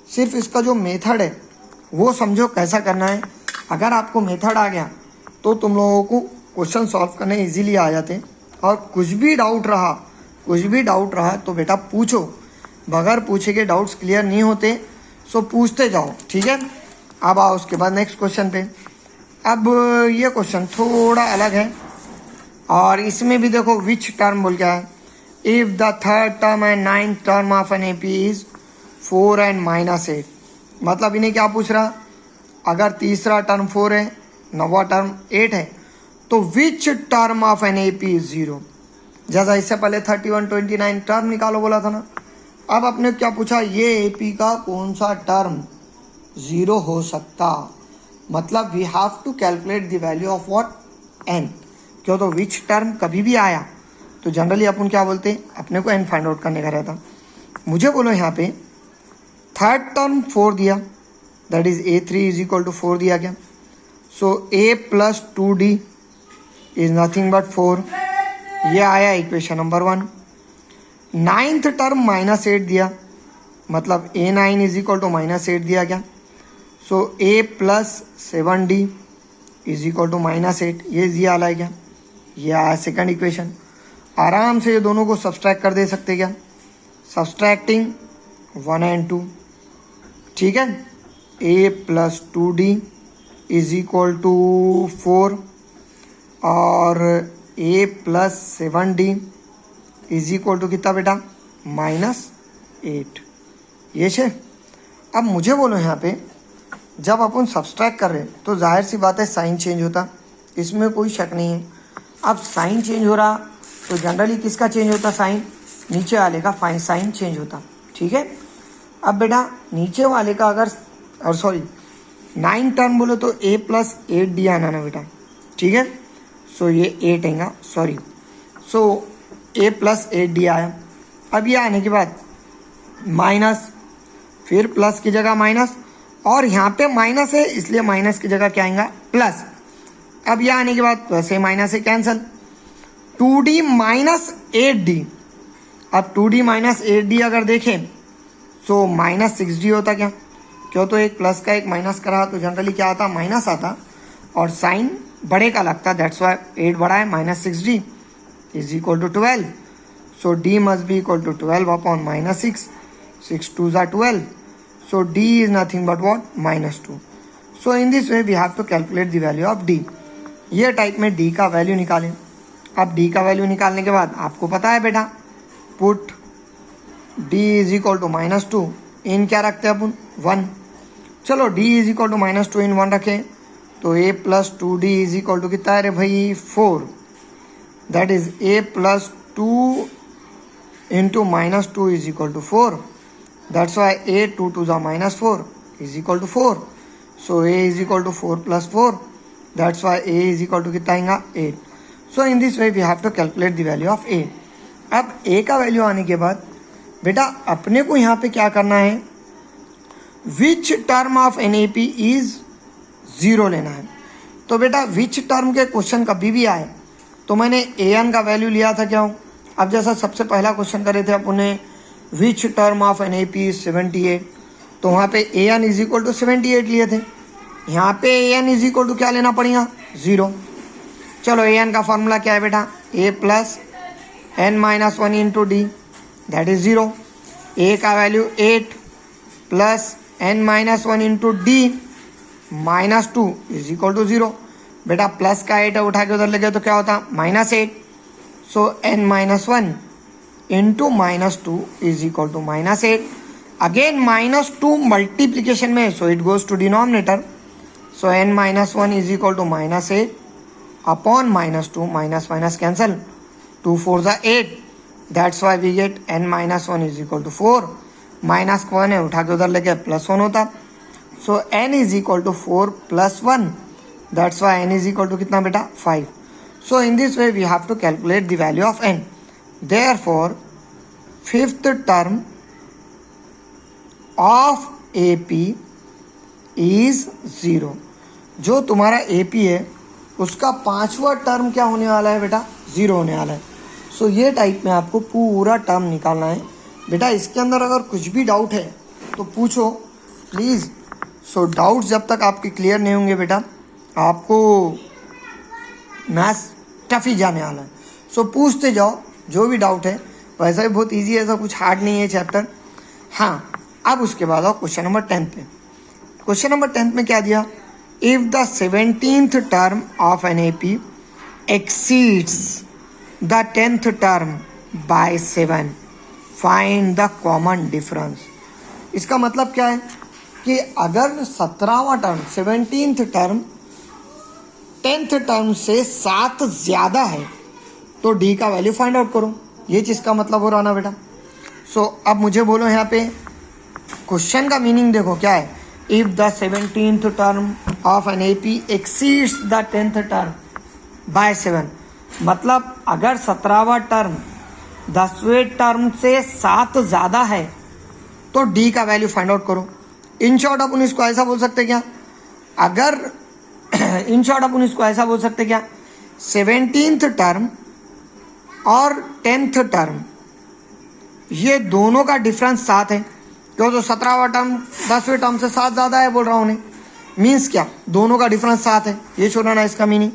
सिर्फ इसका जो मेथड है वो समझो कैसा करना है। अगर आपको मेथड आ गया तो तुम लोगों को क्वेश्चन सॉल्व करने इजीली आ जाते। और कुछ भी डाउट रहा तो बेटा पूछो, बगैर पूछे के डाउट्स क्लियर नहीं होते, सो पूछते जाओ, ठीक है। अब आओ उसके बाद नेक्स्ट क्वेश्चन पे। अब ये क्वेश्चन थोड़ा अलग है और इसमें भी देखो विच टर्म बोल क्या है, if the third term and 9th term of an AP is 4 and minus 8। मतलब इन्हें क्या पूछ रहा, अगर तीसरा टर्म 4 है, नौवां टर्म 8 है, तो विच term of an AP is 0। जैसा इससे पहले 31 29 टर्म निकालो बोला था ना, अब आपने क्या पूछा, ये एपी का कौन सा टर्म 0 हो सकता। मतलब we have to calculate the value of what n। क्यों, तो विच टर्म कभी भी आया तो जनरली अपन क्या बोलते हैं, अपने को n फाइंड आउट करने का रहता। मुझे बोलो यहाँ पे थर्ड टर्म 4 दिया, that is A3 is equal to 4 दिया गया, so A plus 2d is nothing but 4। ये आया इक्वेशन नंबर 1। 9th टर्म -8 दिया, मतलब a9 इज इक्वल टू -8 दिया गया। So a plus 7d is equal to -8, ये दिया आ गया। ये आया सेकंड इक्वेशन। आराम से ये दोनों को सब्सट्रैक्ट कर दे सकते क्या, सब्सट्रैक्टिंग 1 and 2, ठीक है। a plus 2d is equal to 4 और a plus 7d is equal to कितना बेटा, -8। ये छे। अब मुझे बोलो यहाँ पे जब अपन सब्सट्रैक्ट कर रहे हैं तो जाहिर सी बात है साइन चेंज होता, इसमें कोई शक नहीं है। अब साइन चेंज हो रहा तो जनरली किसका चेंज होता, साइन, नीचे वाले का साइन चेंज होता, ठीक है। अब बेटा नीचे वाले का अगर, और सॉरी 9 टर्म बोलो तो a प्लस 8d आना ना बेटा, ठीक है। सो ये 8 आएगा, sorry, so a plus 8d आया। अब ये आने के बाद माइनस, फिर प्लस की जगह माइनस, और यहाँ पे माइनस है इसलिए माइनस की जगह क्या आएगा, प्लस। अब ये आने के बाद प्लस है माइनस है कैंसल, 2d माइनस 8d। अब 2d माइनस 8d अगर देखें तो -6d होता क्या, क्यों, तो एक प्लस का एक माइनस करा तो जनरली क्या आता, माइनस आता, और साइन बड़े का लगता, दैट्स वाई 8 बड़ा है, -6d is equal to 12। So d must be equal to 12 upon -6, 6 2s are 12, so d is nothing but what, -2। so in this way we have to calculate the value of d। ये type में d का value निकालें। अब d का value निकालने के बाद आपको पता है बेटा, put d is equal to -2 in क्या रखते हैं अपन, 1। चलो d is equal to -2 in 1 रखें तो a plus 2d is equal to कितना है रे भाई, 4। That is a plus 2 into -2 is equal to 4। That's why a 2 2 -4 is equal to 4। So a is equal to 4 plus 4, that's why a is equal to कितना आएगा, 8। So in this way we have to calculate the value of a। अब a का value आने के बाद बेटा अपने को यहाँ पे क्या करना है, which term of NAP is 0 लेना है। तो बेटा विच टर्म के क्वेश्चन कभी भी आए तो मैंने an का वैल्यू लिया था क्या हूँ। अब जैसा सबसे पहला क्वेश्चन करे थे अपने, विच टर्म ऑफ NAP इज 78, तो वहाँ पे an इज इक्वल टू 78 लिए थे। यहाँ पे an इज इक्वल टू क्या लेना पड़ेगा, 0। चलो an का फॉर्मूला क्या है बेटा, a plus n-1 into D, that is 0। a का value 8 plus n-1 into D -2 is equal to 0। बेटा प्लस का 8 है, उठा के उधर लगे तो क्या होता, -8। So n-1 into -2 is equal to -8। Again -2 multiplication में, so it goes to denominator. So n-1 is equal to -8 upon -2, minus minus cancel, 2 4 8, that's why we get n-1 is equal to 4। -1 है, उठा के उधर लेके +1 होता। So n is equal to 4 plus 1, that's why n is equal to कितना बेटा, 5। सो in this way we have to calculate the value of n। Therefore fifth term of AP is 0। जो तुम्हारा AP है उसका 5वां टर्म क्या होने वाला है बेटा, 0 होने वाला है। सो ये टाइप में आपको पूरा टर्म निकालना है बेटा। इसके अंदर अगर कुछ भी डाउट है तो पूछो प्लीज़। सो डाउट जब तक आपके क्लियर नहीं होंगे बेटा आपको मैथ्स टफ ही जाने वाला है। सो पूछते जाओ जो भी डाउट है, वैसा भी बहुत इजी है, ऐसा कुछ हार्ड नहीं है चैप्टर। हाँ, अब उसके बाद आओ क्वेश्चन नंबर 10 पे। क्वेश्चन नंबर 10 में क्या दिया, if the 17th term of NAP exceeds the 10th term by 7 find the common difference. इसका मतलब क्या है कि अगर 17वां term 17th term 10th term से 7 ज़्यादा है तो d का वैल्यू फाइंड आउट करो। ये चीज़ का मतलब हो रहा ना बेटा। सो अब मुझे बोलो यहाँ पे क्वेश्चन का मीनिंग देखो क्या है, if the 17th term of NAP exceeds the 10th term by 7, मतलब अगर 17वां टर्म 10वें टर्म से 7 ज़्यादा है तो d का वैल्यू फाइंड आउट करो। इन शॉर्ट अपन इसको ऐसा बोल सकते क्या, अगर इन शॉर्ट अपन इसको ऐसा बोल सकते क्या, 17th टर्म और 10th टर्म ये दोनों का डिफरेंस 7 है। क्यों, तो 17वां टर्म 10वें टर्म से 7 ज़्यादा है बोल रहा हूँ उन्हें, मीन्स क्या, दोनों का डिफरेंस 7 है, ये छोड़ना ना इसका मीनिंग।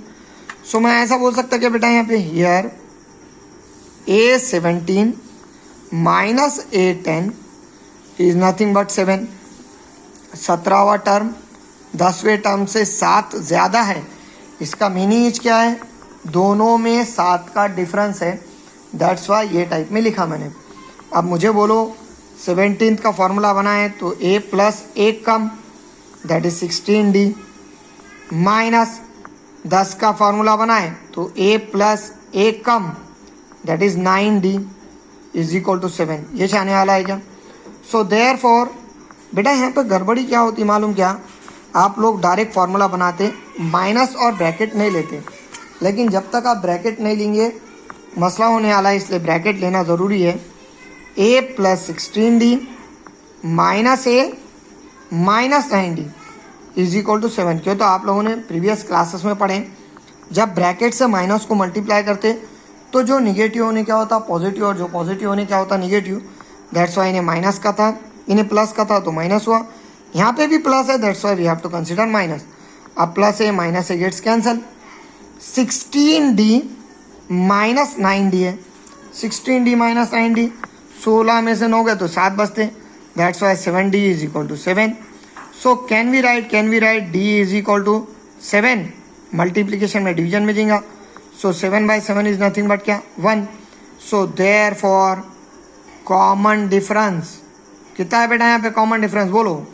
सो मैं ऐसा बोल सकता क्या बेटा, यहाँ पे हियर A17 माइनस A10 इज नथिंग बट 7। 17वां टर्म 10वें टर्म से 7 ज़्यादा है, इसका मीनिंग क्या है, दोनों में 7 का डिफरेंस है, दैट्स वाई ये टाइप में लिखा मैंने। अब मुझे बोलो 17th का फॉर्मूला बनाए तो A प्लस 1 कम दैट इज 16D माइनस 10 का फॉर्मूला बनाए तो A प्लस 1 कम that is 9D is equal to 7। ये चाहने वाला है क्या। सो देयर फॉर बेटा यहाँ पे गड़बड़ी क्या होती मालूम क्या, आप लोग डायरेक्ट फार्मूला बनाते, माइनस और ब्रैकेट नहीं लेते, लेकिन जब तक आप ब्रैकेट नहीं लेंगे मसला होने वाला है, इसलिए ब्रैकेट लेना ज़रूरी है। A plus 16D minus A minus 9D is equal to 7। क्यों, तो आप लोगों ने प्रीवियस क्लासेस में पढ़े, जब ब्रैकेट से माइनस को मल्टीप्लाई करते तो जो निगेटिव होने क्या होता पॉजिटिव, और जो पॉजिटिव होने क्या होता नेगेटिव, दैट्स वाई इन्हें माइनस का था, इन्हें प्लस का था तो माइनस हुआ। यहाँ पे भी प्लस है, that's why we have to consider minus. अब प्लस है माइनस है gets cancel. 16D minus 9D है, 16D माइनस 9D, 16 में से 9 गए तो 7 बचते, that's why 7D is equal to 7। So can we write D is equal to 7, multiplication में डिवीजन में जाएगा, सो 7/7 इज नथिंग बट क्या 1। So therefore common difference कितना है बेटा, यहाँ पे कॉमन डिफरेंस बोलो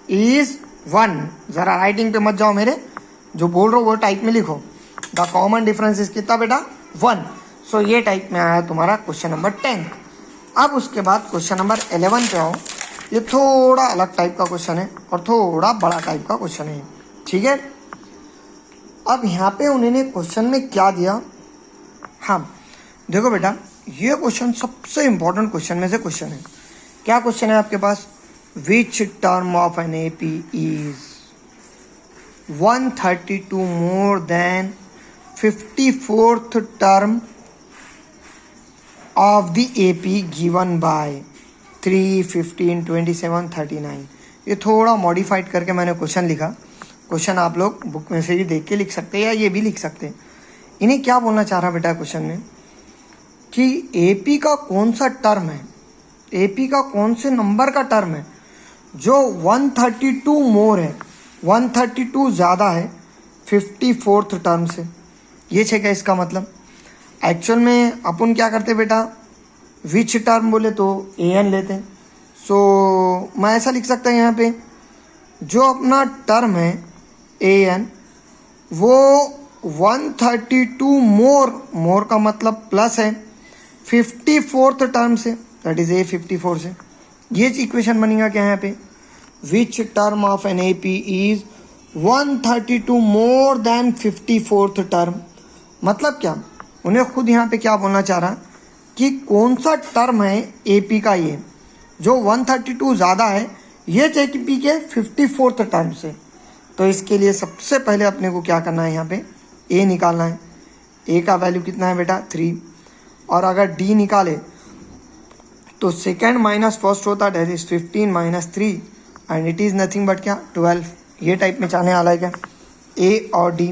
इज 1। ज़रा राइटिंग पे मत जाओ मेरे, जो बोल रहा हो वो टाइप में लिखो। द कॉमन डिफरेंस इज कितना बेटा 1। सो ये टाइप में आया तुम्हारा क्वेश्चन नंबर 10। अब उसके बाद क्वेश्चन नंबर 11 पे आओ। ये थोड़ा अलग टाइप का क्वेश्चन है और थोड़ा बड़ा टाइप का क्वेश्चन है, ठीक है। अब यहाँ पे उन्होंने क्वेश्चन में क्या दिया, हाँ देखो बेटा ये क्वेश्चन सबसे इंपॉर्टेंट क्वेश्चन में से क्वेश्चन है। क्या क्वेश्चन है आपके पास, which term of an AP is 132 more than 54th term of the AP given by 3, 15, 27, 39। ये थोड़ा मॉडिफाइड करके मैंने क्वेश्चन लिखा। क्वेश्चन आप लोग बुक में से भी देख के लिख सकते हैं या ये भी लिख सकते हैं। इन्हें क्या बोलना चाह रहा बेटा क्वेश्चन में कि AP का कौन सा टर्म है, AP का कौन से नंबर का टर्म है जो 132 मोर है, 132 ज़्यादा है 54th टर्म से। ये है क्या इसका मतलब। एक्चुअल में अपन क्या करते बेटा, विच टर्म बोले तो AN लेते हैं। सो मैं ऐसा लिख सकता हूँ यहाँ पे जो अपना टर्म है AN वो 132 मोर का मतलब प्लस है 54th टर्म से, दैट इज A54 से। ये इक्वेशन बनेगा क्या यहाँ पे, which term of an AP is 132 more than 54th term. मतलब क्या, उन्हें खुद यहाँ पे क्या बोलना चाह रहा कि कौन सा टर्म है AP का ये जो 132 ज़्यादा है ये AP के 54th टर्म से। तो इसके लिए सबसे पहले अपने को क्या करना है, यहाँ पे A निकालना है। A का वैल्यू कितना है बेटा 3, और अगर D निकाले तो सेकेंड माइनस फर्स्ट होता है, that is 15 minus 3 and it is nothing but क्या 12। ये टाइप में चाहने वाला है क्या A और D।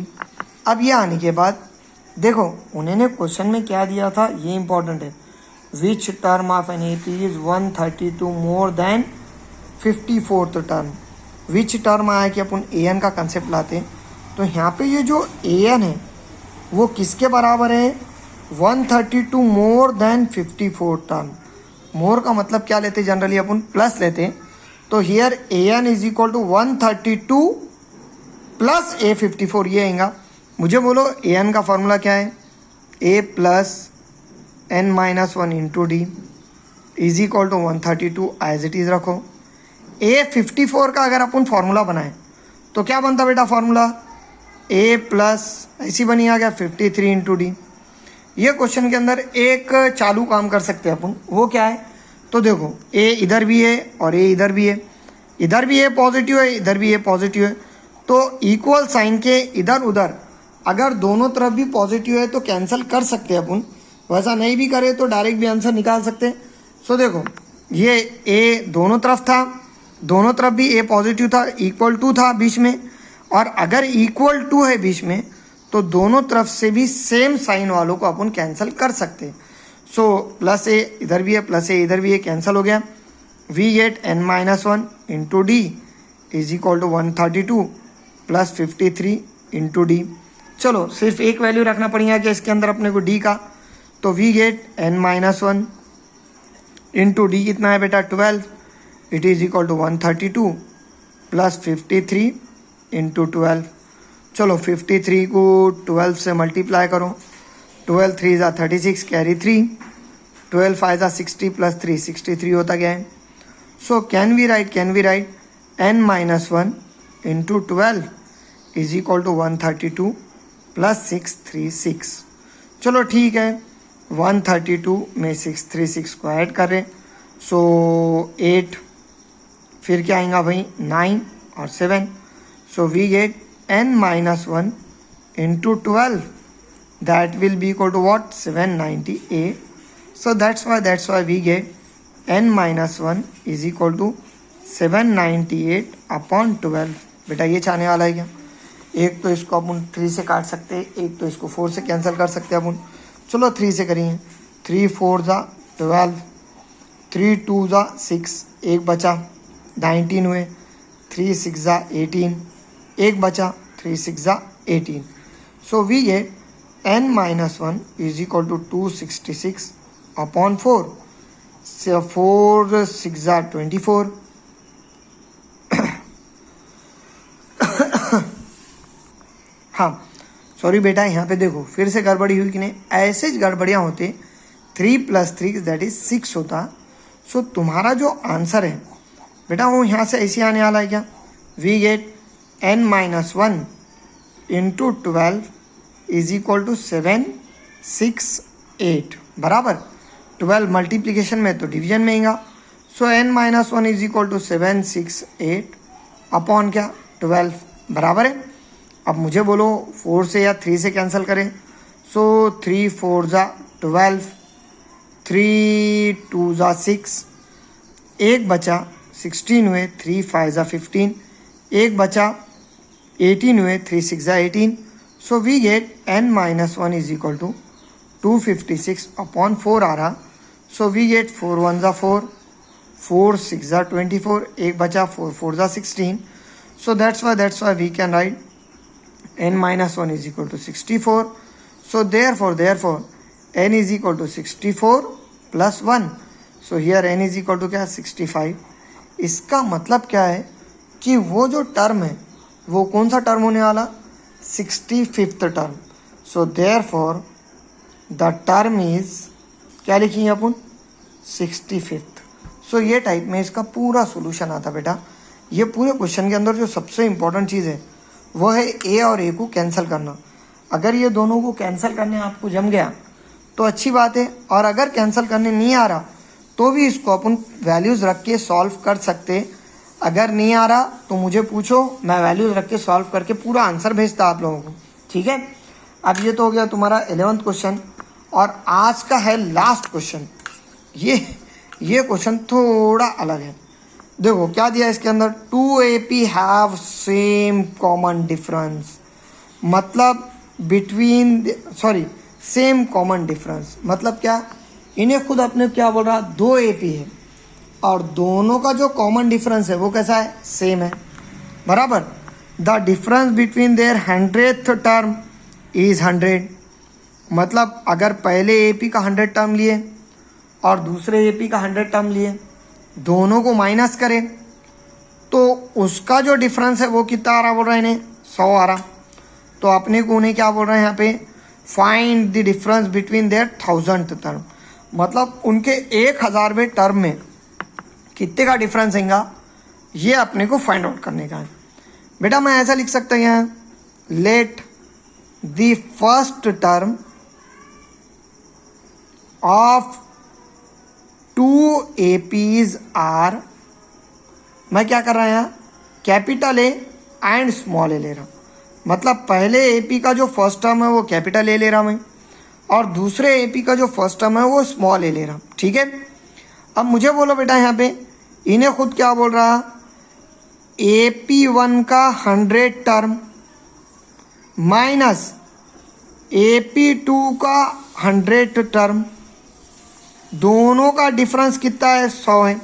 अब ये आने के बाद देखो उन्होंने क्वेश्चन में क्या दिया था, ये इंपॉर्टेंट है, which term of an AP is 132 more than 54th term. Which term आया कि अपन AN का कंसेप्ट लाते हैं, तो यहाँ पे ये जो AN है वो किसके बराबर है, 132 मोर देन 54th टर्म। मोर का मतलब क्या लेते जनरली अपन प्लस लेते हैं, तो here AN is equal to 132 plus A54 ये आएगा। मुझे बोलो AN का फॉर्मूला क्या है, A plus n-1 into D is equal to 132 as it is रखो। A54 का अगर अपन फॉर्मूला बनाए तो क्या बनता बेटा फॉर्मूला, A प्लस ऐसी बनी आ गया 53 इंटू D। ये क्वेश्चन के अंदर एक चालू काम कर सकते हैं अपन, वो क्या है, तो देखो A इधर भी है और A इधर भी है, इधर भी A पॉजिटिव है इधर भी A पॉजिटिव है, तो इक्वल साइन के इधर उधर अगर दोनों तरफ भी पॉजिटिव है तो कैंसिल कर सकते हैं अपन, वैसा नहीं भी करे तो डायरेक्ट भी आंसर निकाल सकते हैं। सो देखो ये ए दोनों तरफ था, दोनों तरफ भी ए पॉजिटिव था, इक्वल टू था बीच में, और अगर इक्वल टू है बीच में तो दोनों तरफ से भी सेम साइन वालों को अपन कैंसिल कर सकते हैं। सो प्लस ए इधर भी है, प्लस ए इधर भी है, कैंसिल हो गया। We get n minus one into D is equal to 132 plus 53 into D. चलो सिर्फ एक वैल्यू रखना पड़ेगा कि इसके अंदर अपने को डी का, तो we get n minus one into D कितना है बेटा 12, it is equal to 132 plus 53 into 12। चलो 53 को 12 से मल्टीप्लाई करो, 12 3 ज़ा 36 कैरी 3, 12 5 ज़ा 60 प्लस 3 63 होता गया है। So can we write n minus one into 12 is equal to 132 plus 636। चलो ठीक है, 132 में 636 को ऐड कर रहे, सो 8, फिर क्या आएगा भाई 9 और 7, so we get n minus one into 12 that will be equal to what 798. So that's why we get n minus 1 is equal to 798 upon 12। बेटा ये चाहने वाला है क्या, एक तो इसको अपन 3 से काट सकते हैं, एक तो इसको 4 से कैंसिल कर सकते हैं अपन। चलो 3 से करिए, 3 4 ज़ा 12, 3 2 ज़ा 6, एक बचा 19 हुए, 3 6 ज़ा 18, एक बचा 3 6 ज़ा 18। So we get n minus 1 is equal to 266 upon 4, so 4 6 ज़ा 24, हाँ सॉरी बेटा यहाँ पे देखो फिर से गड़बड़ी हुई कि नहीं, ऐसे ही गड़बड़ियाँ होते, 3 + 3 दैट इज 6 होता। सो तुम्हारा जो आंसर है बेटा वो यहाँ से ऐसे आने वाला है क्या, we get n minus one into 12 is equal to 768 बराबर 12 मल्टीप्लीकेशन में तो डिवीजन में आएगा। So n minus one is equal to 768 upon क्या 12 बराबर है। अब मुझे बोलो 4 से या 3 से कैंसिल करें, सो 3 4 ज़ा 12, 3 2 ज़ा 6, एक बचा 16 हुए, 3 5 ज़ा 15, एक बचा 18 हुए, 3 6 ज़ा 18। So we get n minus one is equal to 256 upon 4 आ रहा। सो वी गेट 4 1 ज़ा 4, 4 6 ज़ा 24, एक बचा 4 4 ज़ा 16। So that's why we can write n minus one is equal to 64। So therefore n is equal to 64 plus 1। So here n is equal to क्या 65। इसका मतलब क्या है कि वो जो टर्म है वो कौन सा टर्म होने वाला, 65th term. So therefore the term is क्या लिखेंगे अपन 65th। सो ये टाइप में इसका पूरा सोल्यूशन आता बेटा। ये पूरे क्वेश्चन के अंदर जो सबसे इंपॉर्टेंट चीज़ है वो है ए और ए को कैंसिल करना। अगर ये दोनों को कैंसिल करने आपको जम गया तो अच्छी बात है, और अगर कैंसिल करने नहीं आ रहा तो भी इसको अपन वैल्यूज़ रख के सॉल्व कर सकते। अगर नहीं आ रहा तो मुझे पूछो, मैं वैल्यूज़ रख के सॉल्व करके पूरा आंसर भेजता आप लोगों को, ठीक है। अब ये तो हो गया तुम्हारा 11th क्वेश्चन, और आज का है लास्ट क्वेश्चन। ये क्वेश्चन थोड़ा अलग है। देखो क्या दिया इसके अंदर, 2AP have same common difference, मतलब सेम कॉमन डिफरेंस मतलब क्या, इन्हें खुद अपने क्या बोल रहा 2AP है और दोनों का जो कॉमन डिफरेंस है वो कैसा है, सेम है बराबर। The difference between their 100th term is 100, मतलब अगर पहले AP का 100 टर्म लिए और दूसरे AP का 100 टर्म लिए, दोनों को माइनस करें तो उसका जो डिफरेंस है वो कितना आ रहा बोल रहे हैं, इन्हें 100 आ रहा। तो अपने को उन्हें क्या बोल रहे हैं यहाँ पे, find the difference between their 1000th term, मतलब उनके 1000वें टर्म में कितने का डिफरेंस आएगा ये अपने को फाइंड आउट करने का है। बेटा मैं ऐसा लिख सकता हूँ यहाँ, let the first term of 2APs are, मैं क्या कर रहा हूँ यहाँ, capital A and small A ले रहा हूँ। मतलब पहले एपी का जो फर्स्ट टर्म है वो कैपिटल ए ले रहा मैं, और दूसरे एपी का जो फर्स्ट टर्म है वो स्मॉल ए ले रहा हूँ। ठीक है, अब मुझे बोलो बेटा यहाँ पे इन्हें खुद क्या बोल रहा, AP1 का 100 टर्म माइनस AP2 का 100 टर्म, दोनों का डिफरेंस कितना है, 100 है।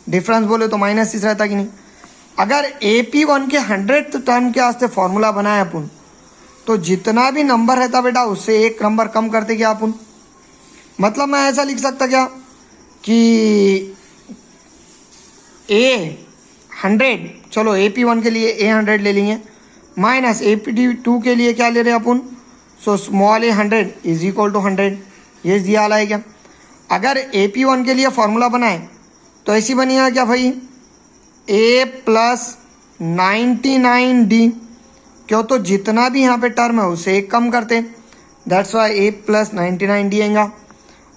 डिफरेंस बोले तो माइनस इस रहता कि नहीं। अगर AP1 के 100th टर्म के वास्ते फॉर्मूला बनाए अपन, तो जितना भी नंबर रहता बेटा उससे एक नंबर कम करते क्या अपन। मतलब मैं ऐसा लिख सकता क्या कि A100, चलो AP1 के लिए A100 ले लेंगे, माइनस AP2 के लिए क्या ले रहे हैं अपन, so small A100 is equal to 100। ये दिया वाला है क्या। अगर AP1 के लिए फॉर्मूला बनाए तो ऐसी बनिएगा क्या भाई, A प्लस 99D, क्यों तो जितना भी यहाँ पे टर्म है उसे एक कम करते, that's why A plus 99D आएगा।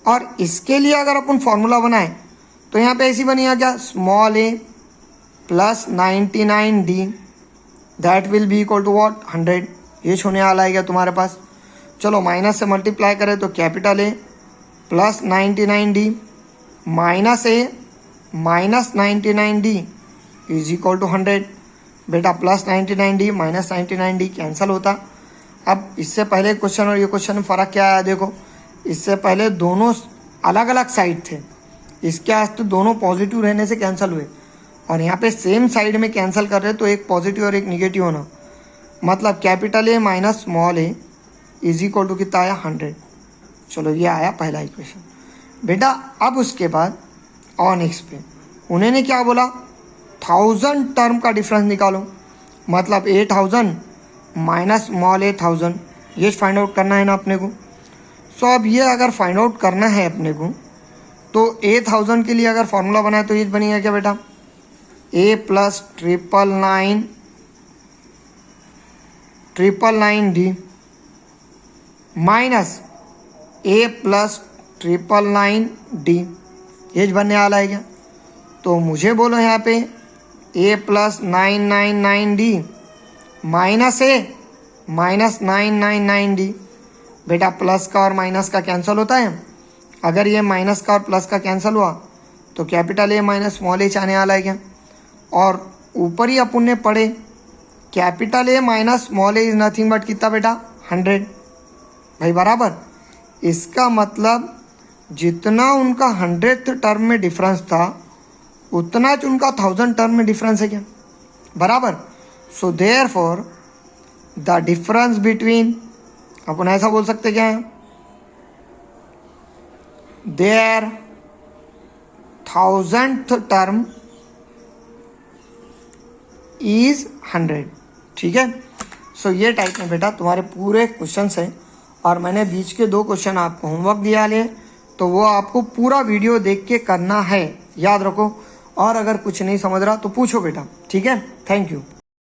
और इसके लिए अगर अपन फॉर्मूला बनाए तो यहाँ पे ऐसी बनिएगा क्या, small a plus 99D that will be equal to what, 100। ये होने वाला है क्या तुम्हारे पास। चलो माइनस से मल्टीप्लाई करें तो capital A plus 99D minus A minus 99D is equal to 100। बेटा plus 99D minus 99D cancel होता। अब इससे पहले क्वेश्चन और ये क्वेश्चन में फ़र्क क्या आया देखो, इससे पहले दोनों अलग अलग साइड थे, इसके वास्ते दोनों पॉजिटिव रहने से कैंसिल हुए, और यहाँ पे सेम साइड में कैंसिल कर रहे तो एक पॉजिटिव और एक निगेटिव होना, मतलब capital A minus small a is equal to कितना आया, 100। चलो ये आया पहला इक्वेशन। बेटा अब उसके बाद और नेक्स्ट पे उन्होंने क्या बोला, 1000 टर्म का डिफरेंस निकालो, मतलब 8000 माइनस स्मॉल a 1000, ये फाइंड आउट करना है ना अपने को। सो अब ये अगर फाइंड आउट करना है अपने को तो A1000 के लिए अगर फॉर्मूला बनाए तो ये बनेगा क्या बेटा, A plus 999D minus A plus 999D, ये बनने वाला है क्या। तो मुझे बोलो यहाँ पे A plus 999D minus A minus 999D। बेटा प्लस का और माइनस का कैंसिल होता है, अगर ये माइनस का और प्लस का कैंसिल हुआ तो capital A minus small h आने वाला है क्या। और ऊपर ही अपन ने पढ़े capital A minus small a is nothing but कितना बेटा, 100 भाई बराबर। इसका मतलब जितना उनका 100th टर्म में डिफरेंस था उतना ज उनका 1000 टर्म में डिफरेंस है क्या, बराबर। So therefore the difference between, अपन ऐसा बोल सकते क्या है, देयर 1000th टर्म इज 100। ठीक है, सो ये टाइप में बेटा तुम्हारे पूरे क्वेश्चन है, और मैंने बीच के 2 क्वेश्चन आपको होमवर्क दिया ले, तो वो आपको पूरा वीडियो देख के करना है, याद रखो। और अगर कुछ नहीं समझ रहा तो पूछो बेटा, ठीक है। Thank you.